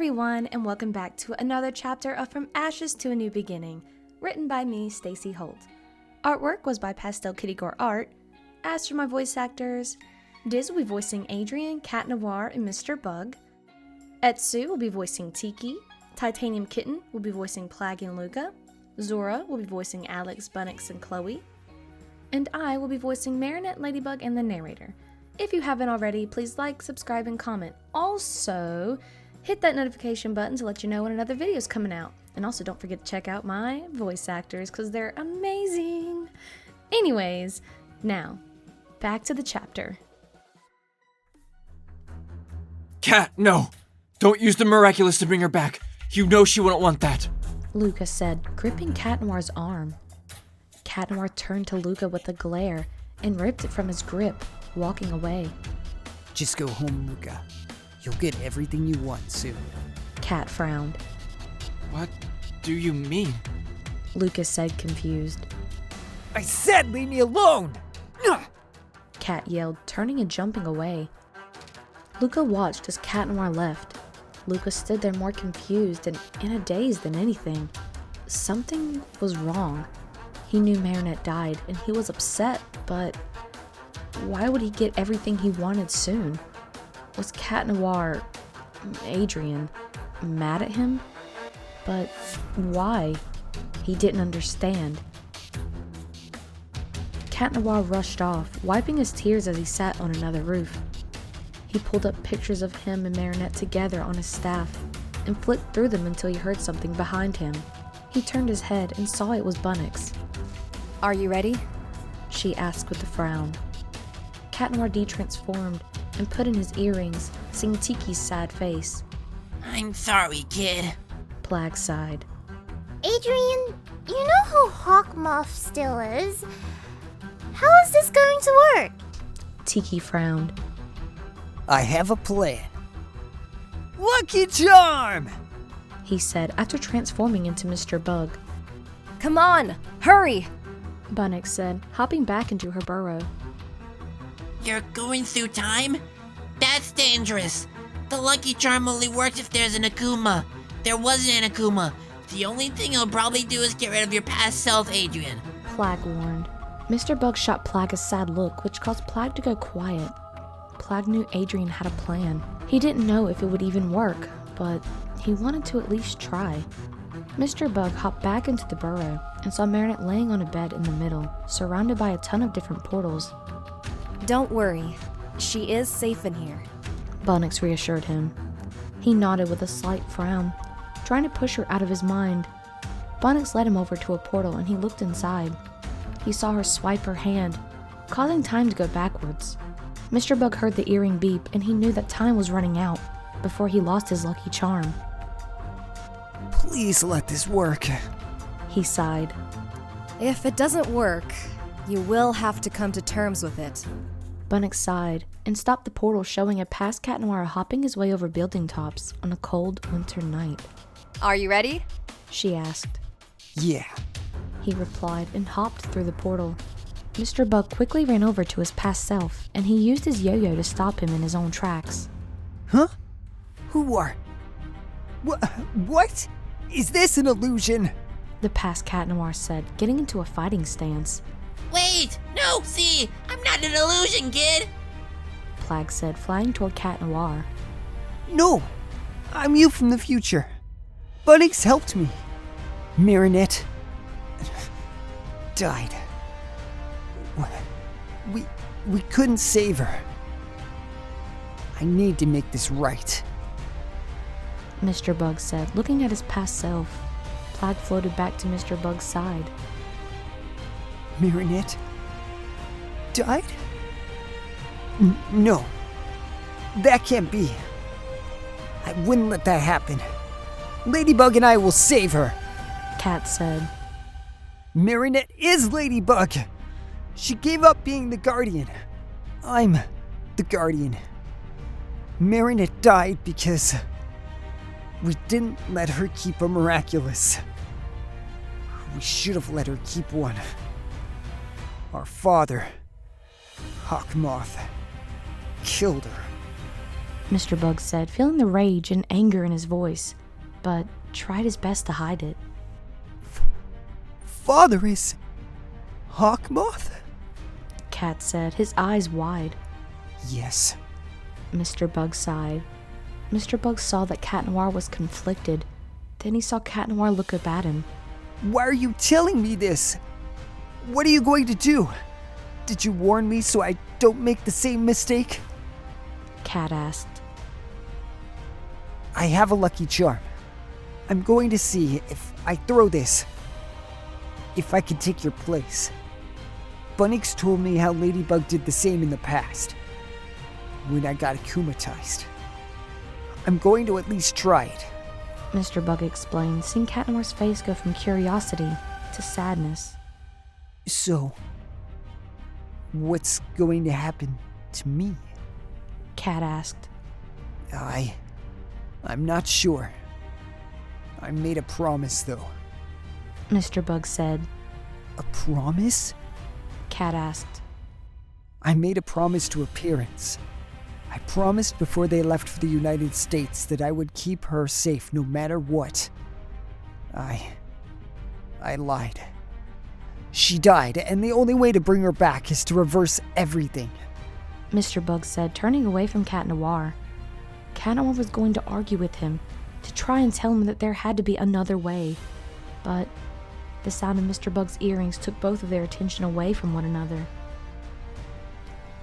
everyone, and welcome back to another chapter of From Ashes to a New Beginning, written by me, Stacey Holt. Artwork was by Pastelkittygoreart. As for my voice actors, Diz will be voicing Adrien, Cat Noir, and Mr. Bug. Etsuko will be voicing Tikki. TitaniumKitten will be voicing Plagg and Luka. Zora will be voicing Alix, Bunnix, and Chloe. And I will be voicing Marinette, Ladybug, and the Narrator. If you haven't already, please like, subscribe, and comment. Also, hit that notification button to let you know when another video is coming out. And also don't forget to check out my voice actors because they're amazing. Anyways, now, back to the chapter. Cat, no! Don't use the Miraculous to bring her back. You know she wouldn't want that. Luka said, gripping Cat Noir's arm. Cat Noir turned to Luka with a glare and ripped it from his grip, walking away. Just go home, Luka. You'll get everything you want soon. Cat frowned. What do you mean? Luka said, confused. I said leave me alone! Cat yelled, turning and jumping away. Luka watched as Cat Noir left. Luka stood there more confused and in a daze than anything. Something was wrong. He knew Marinette died and he was upset, but why would he get everything he wanted soon? Was Cat Noir, Adrien, mad at him? But why? He didn't understand. Cat Noir rushed off, wiping his tears as he sat on another roof. He pulled up pictures of him and Marinette together on his staff and flipped through them until he heard something behind him. He turned his head and saw it was Bunnix. Are you ready? She asked with a frown. Cat Noir de-transformed and put in his earrings, seeing Tikki's sad face. I'm sorry, kid. Plagg sighed. Adrien, you know who Hawkmoth still is. How is this going to work? Tikki frowned. I have a plan. Lucky charm! He said after transforming into Mr. Bug. Come on, hurry! Bunnix said, hopping back into her burrow. You're going through time? That's dangerous. The lucky charm only works if there's an Akuma. There wasn't an Akuma. The only thing it'll probably do is get rid of your past self, Adrien. Plagg warned. Mr. Bug shot Plagg a sad look, which caused Plagg to go quiet. Plagg knew Adrien had a plan. He didn't know if it would even work, but he wanted to at least try. Mr. Bug hopped back into the burrow and saw Marinette laying on a bed in the middle, surrounded by a ton of different portals. Don't worry, she is safe in here. Bunnix reassured him. He nodded with a slight frown, trying to push her out of his mind. Bunnix led him over to a portal and he looked inside. He saw her swipe her hand, causing time to go backwards. Mr. Bug heard the earring beep and he knew that time was running out before he lost his lucky charm. Please let this work. He sighed. If it doesn't work, you will have to come to terms with it. Bunnix sighed and stopped the portal, showing a past Cat Noir hopping his way over building tops on a cold winter night. Are you ready? She asked. Yeah. He replied and hopped through the portal. Mr. Bug quickly ran over to his past self, and he used his yo-yo to stop him in his own tracks. Huh? Who are... What? Is this an illusion? The past Cat Noir said, getting into a fighting stance. Wait! No, see! I'm not an illusion, kid! Plagg said, flying toward Cat Noir. No! I'm you from the future. Bunnix helped me. Marinette... died. We couldn't save her. I need to make this right. Mr. Bug said, looking at his past self. Plagg floated back to Mr. Bug's side. Marinette died? No. That can't be. I wouldn't let that happen. Ladybug and I will save her. Cat said. Marinette is Ladybug. She gave up being the guardian. I'm the guardian. Marinette died because we didn't let her keep a Miraculous. We should have let her keep one. Our father, Hawkmoth, killed her. Mr. Bug said, feeling the rage and anger in his voice, but tried his best to hide it. Father is Hawkmoth? Cat said, his eyes wide. Yes. Mr. Bug sighed. Mr. Bug saw that Cat Noir was conflicted. Then he saw Cat Noir look up at him. Why are you telling me this? What are you going to do? Did you warn me so I don't make the same mistake? Cat asked. I have a lucky charm. I'm going to see if I throw this, if I can take your place. Bunnix told me how Ladybug did the same in the past, when I got akumatized. I'm going to at least try it. Mr. Bug explained, seeing Cat Noir's face go from curiosity to sadness. So, what's going to happen to me? Cat asked. I'm not sure. I made a promise, though. Mr. Bug said. A promise? Cat asked. I made a promise to Appearance. I promised before they left for the United States that I would keep her safe no matter what. I lied. She died, and the only way to bring her back is to reverse everything. Mr. Bug said, turning away from Cat Noir. Cat Noir was going to argue with him, to try and tell him that there had to be another way. But the sound of Mr. Bug's earrings took both of their attention away from one another.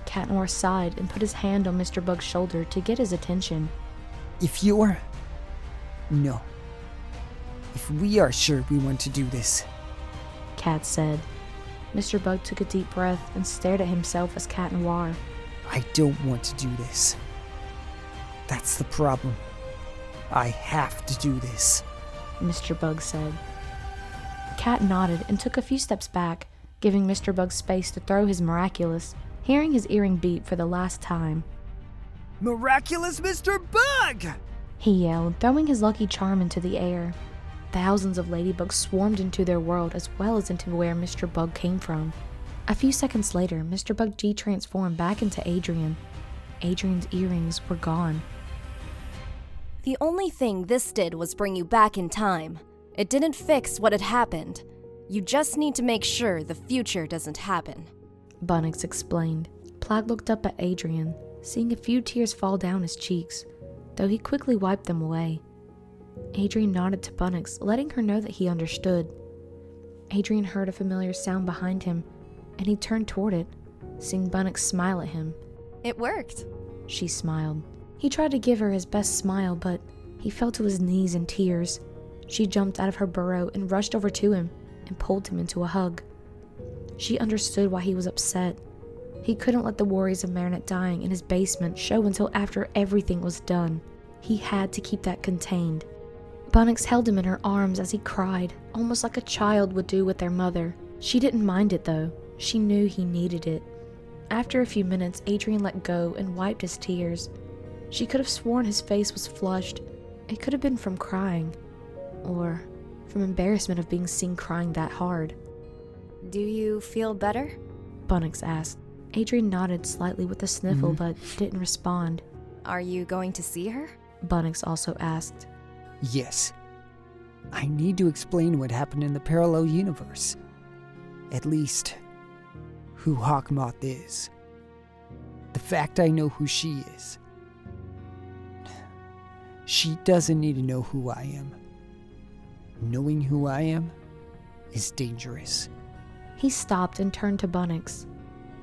Cat Noir sighed and put his hand on Mr. Bug's shoulder to get his attention. If we are sure we want to do this, Cat said. Mr. Bug took a deep breath and stared at himself as Cat Noir. I don't want to do this. That's the problem. I have to do this, Mr. Bug said. Cat nodded and took a few steps back, giving Mr. Bug space to throw his Miraculous, hearing his earring beat for the last time. Miraculous Mr. Bug! He yelled, throwing his lucky charm into the air. Thousands of ladybugs swarmed into their world as well as into where Mr. Bug came from. A few seconds later, Mr. Bug de-transformed back into Adrien. Adrien's earrings were gone. The only thing this did was bring you back in time. It didn't fix what had happened. You just need to make sure the future doesn't happen. Bunnix explained. Plagg looked up at Adrien, seeing a few tears fall down his cheeks, though he quickly wiped them away. Adrien nodded to Bunnix, letting her know that he understood. Adrien heard a familiar sound behind him, and he turned toward it, seeing Bunnix smile at him. It worked. She smiled. He tried to give her his best smile, but he fell to his knees in tears. She jumped out of her burrow and rushed over to him and pulled him into a hug. She understood why he was upset. He couldn't let the worries of Marinette dying in his basement show until after everything was done. He had to keep that contained. Bunnix held him in her arms as he cried, almost like a child would do with their mother. She didn't mind it though. She knew he needed it. After a few minutes, Adrien let go and wiped his tears. She could have sworn his face was flushed. It could have been from crying, or from embarrassment of being seen crying that hard. Do you feel better? Bunnix asked. Adrien nodded slightly with a sniffle, but didn't respond. Are you going to see her? Bunnix also asked. Yes. I need to explain what happened in the parallel universe. At least, who Hawkmoth is. The fact I know who she is. She doesn't need to know who I am. Knowing who I am is dangerous. He stopped and turned to Bunnix.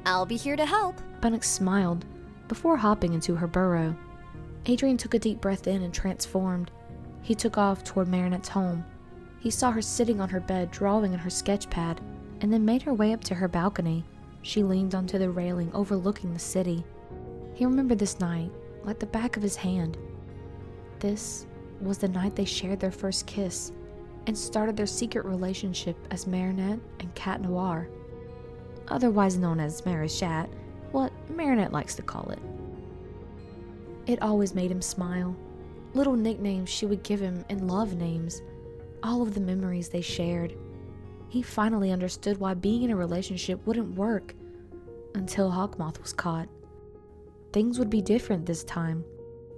I'll be here to help. Bunnix smiled before hopping into her burrow. Adrien took a deep breath in and transformed. He took off toward Marinette's home. He saw her sitting on her bed drawing in her sketch pad, and then made her way up to her balcony. She leaned onto the railing overlooking the city. He remembered this night like the back of his hand. This was the night they shared their first kiss and started their secret relationship as Marinette and Cat Noir, otherwise known as Marishat, what Marinette likes to call it. It always made him smile. Little nicknames she would give him and love names, all of the memories they shared. He finally understood why being in a relationship wouldn't work until Hawkmoth was caught. Things would be different this time.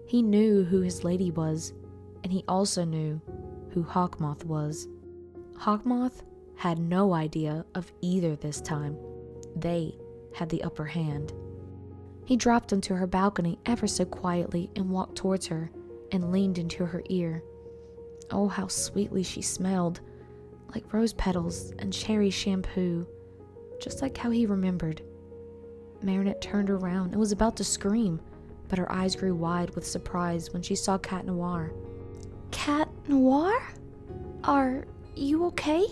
He knew who his lady was, and he also knew who Hawkmoth was. Hawkmoth had no idea of either this time. They had the upper hand. He dropped onto her balcony ever so quietly and walked towards her and leaned into her ear. Oh, how sweetly she smelled, like rose petals and cherry shampoo, just like how he remembered. Marinette turned around and was about to scream, but her eyes grew wide with surprise when she saw Cat Noir. Cat Noir? Are you okay?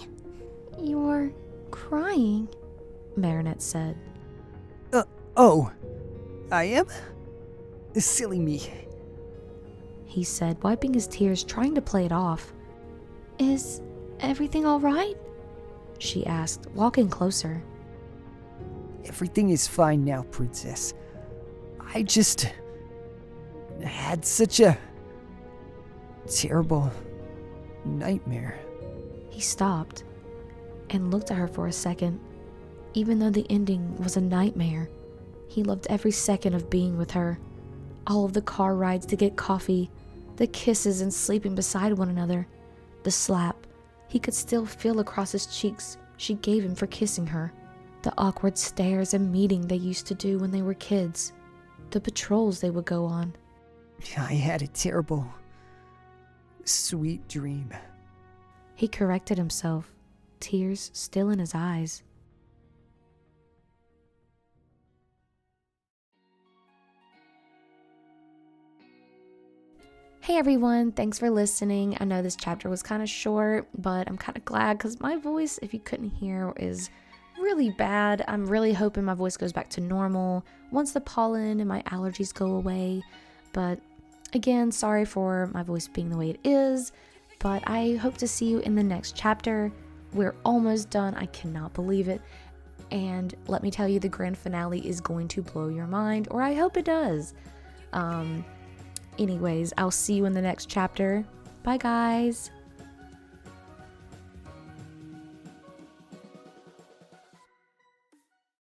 You're crying, Marinette said. Oh, I am? Silly me. He said, wiping his tears, trying to play it off. Is everything all right? She asked, walking closer. Everything is fine now, Princess. I just had such a terrible nightmare. He stopped and looked at her for a second. Even though the ending was a nightmare, he loved every second of being with her. All of the car rides to get coffee, the kisses and sleeping beside one another, the slap he could still feel across his cheeks she gave him for kissing her, the awkward stares and meeting they used to do when they were kids, the patrols they would go on. I had a terrible, sweet dream. He corrected himself, tears still in his eyes. Hey everyone, thanks for listening. I know this chapter was kind of short, but I'm kind of glad because my voice, if you couldn't hear, is really bad. I'm really hoping my voice goes back to normal once the pollen and my allergies go away. But again, sorry for my voice being the way it is, but I hope to see you in the next chapter. We're almost done. I cannot believe it. And let me tell you, the grand finale is going to blow your mind, or I hope it does. Anyways, I'll see you in the next chapter. Bye, guys.